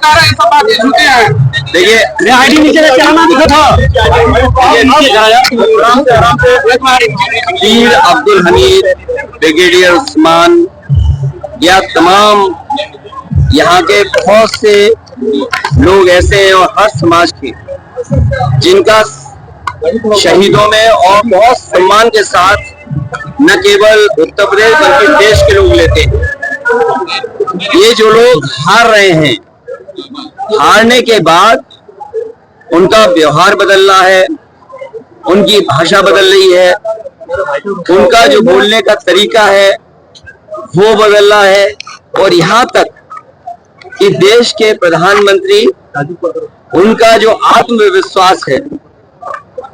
बता रहे हैं सब बातें झूठे हैं। देखिए आईडी नीचे चलाना दिखा था, वीर अब्दुल हमीद, ब्रिगेडियर उस्मान, या तमाम यहाँ के बहुत से लोग ऐसे हैं और हर समाज के जिनका शहीदों में और बहुत सम्मान के साथ न केवल उत्तर प्रदेश बल्कि देश के लोग लेते हैं। ये जो लोग हार रहे हैं, हारने के बाद उनका व्यवहार बदल रहा है, उनकी भाषा बदल रही है, उनका जो बोलने का तरीका है वो बदल रहा है, और यहाँ तक कि देश के प्रधानमंत्री, उनका जो आत्मविश्वास है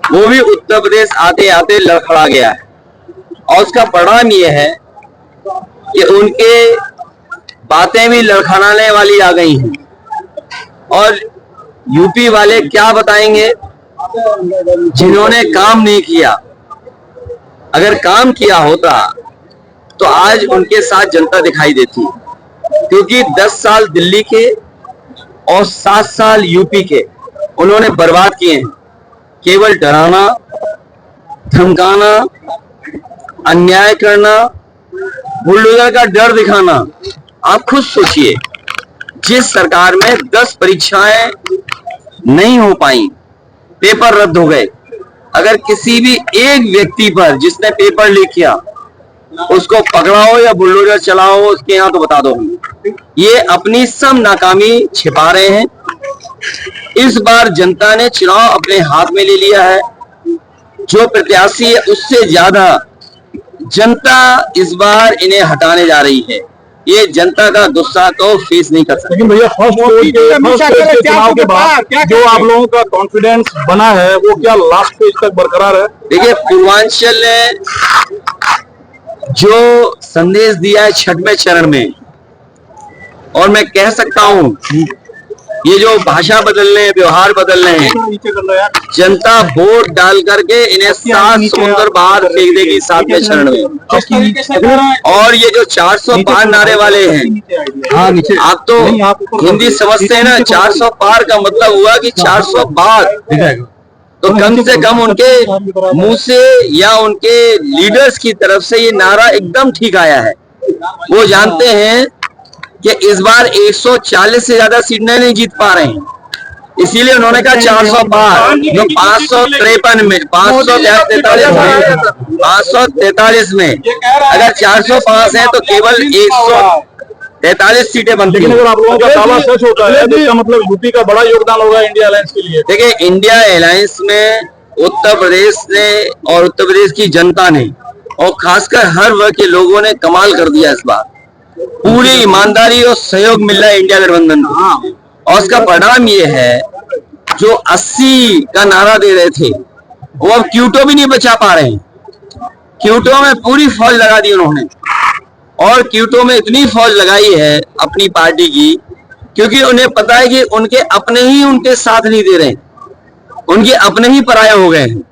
वो भी उत्तर प्रदेश आते आते लड़खड़ा गया है। और उसका परिणाम ये है कि उनके बातें भी लड़खड़ाने वाली आ गई हैं। और यूपी वाले क्या बताएंगे जिन्होंने काम नहीं किया। अगर काम किया होता तो आज उनके साथ जनता दिखाई देती, क्योंकि 10 साल दिल्ली के और 7 साल यूपी के उन्होंने बर्बाद किए हैं। केवल डराना, धमकाना, अन्याय करना, बुलडोजर का डर दिखाना। आप खुद सोचिए, जिस सरकार में 10 परीक्षाएं नहीं हो पाई, पेपर रद्द हो गए, अगर किसी भी एक व्यक्ति पर जिसने पेपर लीक किया उसको पकड़ाओ या बुलडोजर चलाओ उसके यहाँ, तो बता दो ये अपनी सब नाकामी छिपा रहे हैं। इस बार जनता ने चुनाव अपने हाथ में ले लिया है। जो प्रत्याशी है उससे ज्यादा जनता इस बार इन्हें हटाने जा रही है। ये जनता का गुस्सा तो फेस नहीं कर सकते। लेकिन भैया फर्स्ट के चुनाव के बाद जो आप लोगों का कॉन्फिडेंस बना है वो क्या लास्ट फेज तक बरकरार है? देखिए, पूर्वांचल ने जो संदेश दिया है 6वें चरण में, और मैं कह सकता हूं ये जो भाषा बदल रहे हैं, व्यवहार बदल रहे हैं, जनता वोट डाल करके इन्हें 7 समुंदर बाहर फेंक देगी 7वें चरण में। और ये जो 400 पार नारे वाले हैं, आप तो हिंदी समझते हैं ना, 400 पार का मतलब हुआ कि 400 बार, तो कम से कम उनके मुंह से या उनके लीडर्स की तरफ से ये नारा एकदम ठीक आया है। वो जानते हैं कि इस बार 140 से ज्यादा सीट नहीं जीत पा रहे हैं, इसीलिए उन्होंने कहा 400 पार। तो 553 में 543 में अगर 400 पास है तो केवल 143 सीटें बनती हैं। अगर आप लोगों का दावा सच होता है तो इसका मतलब यूपी का बड़ा योगदान होगा इंडिया अलायंस के लिए। देखिए, इंडिया अलायंस में उत्तर प्रदेश ने और उत्तर प्रदेश की जनता ने और खासकर हर वर्ग के लोगों ने कमाल कर दिया। इस बार पूरी ईमानदारी और सहयोग मिल रहा है इंडिया गठबंधन को, और उसका परिणाम ये है जो 80 का नारा दे रहे थे वो अब क्यूटो भी नहीं बचा पा रहे हैं। क्यूटो में पूरी फौज लगा दी उन्होंने, और क्यूटो में इतनी फौज लगाई है अपनी पार्टी की, क्योंकि उन्हें पता है कि उनके अपने ही उनके साथ नहीं दे रहे, उनके अपने ही पराया हो गए हैं।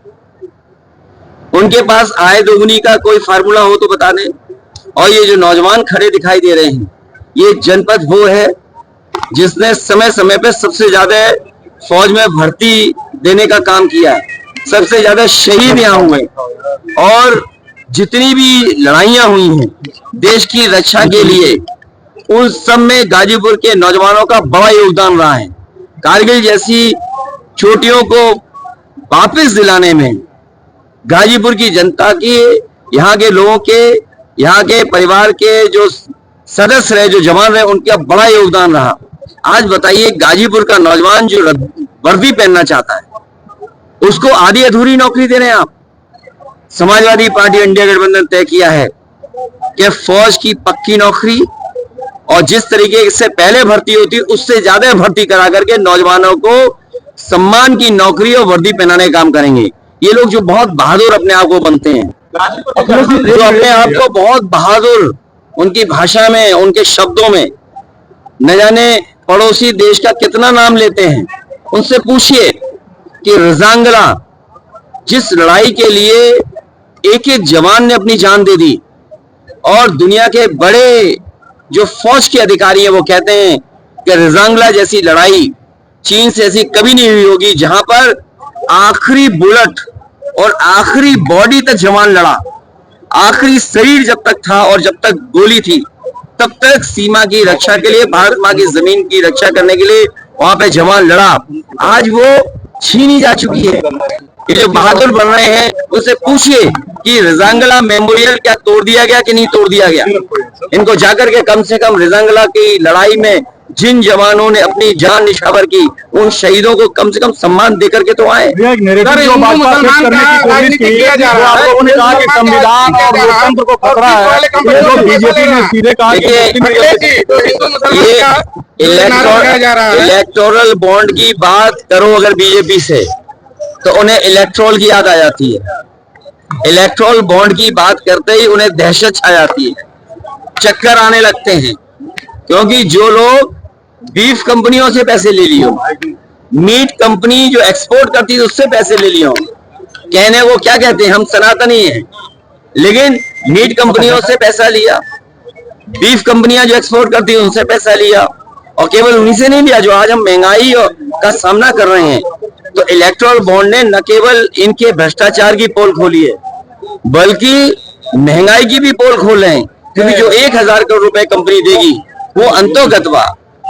उनके पास आय दोगुनी का कोई फार्मूला हो तो बता दें। और ये जो नौजवान खड़े दिखाई दे रहे हैं, ये जनपद वो है जिसने समय समय पे सबसे ज्यादा फौज में भर्ती देने का काम किया है, सबसे ज्यादा शहीद यहाँ हुए, और जितनी भी लड़ाइयां हुई हैं देश की रक्षा के लिए, उन सब में गाजीपुर के नौजवानों का बड़ा योगदान रहा है। कारगिल जैसी चोटियों को वापस दिलाने में गाजीपुर की जनता की, यहाँ के लोगों के, यहाँ के परिवार के जो सदस्य रहे, जो जवान रहे, उनका बड़ा योगदान रहा। आज बताइए, गाजीपुर का नौजवान जो वर्दी पहनना चाहता है उसको आधी अधूरी नौकरी दे रहे हैं आप। समाजवादी पार्टी इंडिया गठबंधन तय किया है कि फौज की पक्की नौकरी, और जिस तरीके से पहले भर्ती होती उससे ज्यादा भर्ती करा करके नौजवानों को सम्मान की नौकरी और वर्दी पहनाने का काम करेंगे। ये लोग जो बहुत बहादुर अपने आप को बनते हैं, जो अपने आप को बहुत बहादुर, उनकी भाषा में, उनके शब्दों में न जाने पड़ोसी देश का कितना नाम लेते हैं। उनसे पूछिए कि रजांगला, जिस लड़ाई के लिए एक एक जवान ने अपनी जान दे दी, और दुनिया के बड़े जो फौज के अधिकारी हैं वो कहते हैं कि कि रजांगला जैसी लड़ाई चीन से ऐसी कभी नहीं हुई होगी, जहां पर आखिरी बुलेट और आखिरी बॉडी तक जवान लड़ा, आखिरी शरीर जब तक था और जब तक गोली थी तब तक सीमा की रक्षा के लिए, भारत माँ की जमीन की रक्षा करने के लिए वहां पे जवान लड़ा। आज वो छीनी जा चुकी है। ये जो बहादुर बन रहे हैं उससे पूछिए कि रजांगला मेमोरियल क्या तोड़ दिया गया कि नहीं तोड़ दिया गया। इनको जाकर के कम से कम रजांगला की लड़ाई में जिन जवानों ने अपनी जान निछावर की, उन शहीदों को कम से कम सम्मान देकर के तो आए। संविधान और लोकतंत्र को खतरा है, जो बीजेपी ने सीधे कहा इलेक्टोरल बॉन्ड की बात करो अगर बीजेपी से तो उन्हें इलेक्ट्रोल की याद आ जाती है। इलेक्ट्रोल बॉन्ड की बात करते ही उन्हें दहशत छा जाती है, चक्कर आने लगते हैं, क्योंकि जो लोग बीफ कंपनियों से पैसे ले लियो, मीट कंपनी जो एक्सपोर्ट करती है उससे पैसे ले लियो, कहने वो क्या कहते हैं हम सनातनी हैं, लेकिन मीट कंपनियों से पैसा लिया, बीफ कंपनियां जो एक्सपोर्ट करती है उनसे पैसा लिया, और केवल उन्हीं से नहीं लिया। जो आज हम महंगाई का सामना कर रहे हैं, तो इलेक्ट्रोल बॉन्ड ने न केवल इनके भ्रष्टाचार की पोल खोली है बल्कि महंगाई की भी पोल खोल रहे हैं, क्योंकि जो 1000 करोड़ रुपए कंपनी देगी वो अंतोगतवा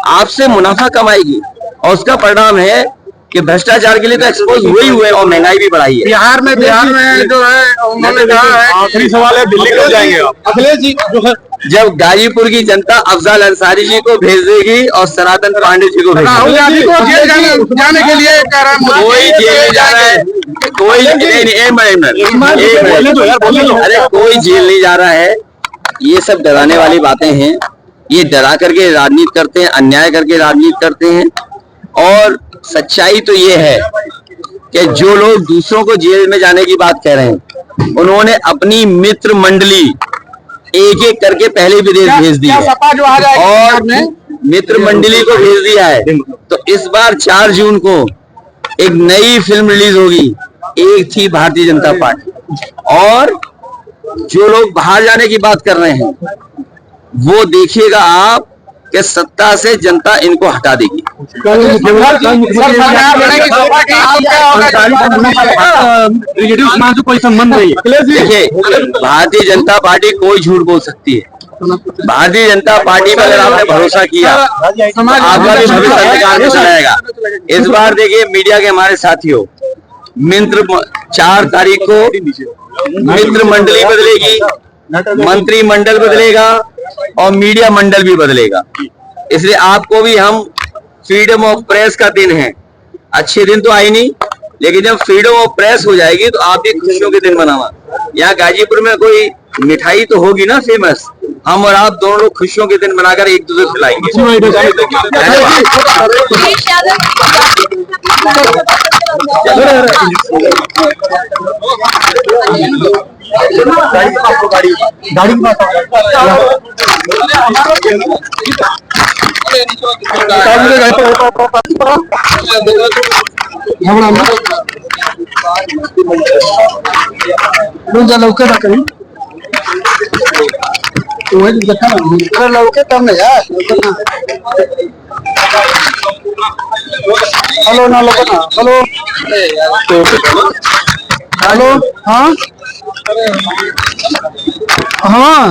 आपसे मुनाफा कमाएगी, और उसका परिणाम है कि भ्रष्टाचार के लिए तो एक्सपोज हुए ही हुए और महंगाई भी बढ़ाई है। बिहार में जो है उन्होंने कहा है, आखिरी सवाल है, दिल्ली कब जाएंगे आप? अखिलेश जी जो है, जब गाजीपुर की जनता अफजल अंसारी जी को भेज देगी और सनातन पांडे जी को भेज देगी, जाने के लिए कोई जेल नहीं जा रहा है, कोई अरे कोई जेल नहीं जा रहा है। ये सब डराने वाली बातें हैं, ये डरा करके राजनीति करते हैं, अन्याय करके राजनीति करते हैं। और सच्चाई तो ये है कि जो लोग दूसरों को जेल में जाने की बात कह रहे हैं, उन्होंने अपनी मित्र मंडली एक एक करके पहले विदेश भेज दी है और मित्र मंडली को भेज दिया है। तो इस बार 4 जून को एक नई फिल्म रिलीज होगी, एक थी भारतीय जनता पार्टी, और जो लोग बाहर जाने की बात कर रहे हैं वो देखिएगा आप कि सत्ता से जनता इनको हटा देगी। कोई संबंध नहीं है। देखिए, भारतीय जनता पार्टी कोई झूठ बोल सकती है। भारतीय जनता पार्टी पर अगर आपने भरोसा किया तो आपका भी भविष्य अंधकार में चलाएगा। इस बार देखिए मीडिया के हमारे साथियों, मित्र 4 तारीख को मित्र मंडली बदलेगी, मंत्रिमंडल बदलेगा और मीडिया मंडल भी बदलेगा। इसलिए आपको भी हम फ्रीडम ऑफ प्रेस का दिन है, अच्छे दिन तो आई नहीं, लेकिन जब फ्रीडम ऑफ प्रेस हो जाएगी तो आप भी खुशियों के दिन मनावा। यहाँ गाजीपुर में कोई मिठाई तो होगी ना फेमस, हम और आप दोनों लोग खुशियों के दिन मनाकर एक दूसरे को खिलाएंगे। गाड़ी लौके ना कहीं लौके तब ना यार, हेलो ना लौके ना, हेलो हेलो, हाँ हाँ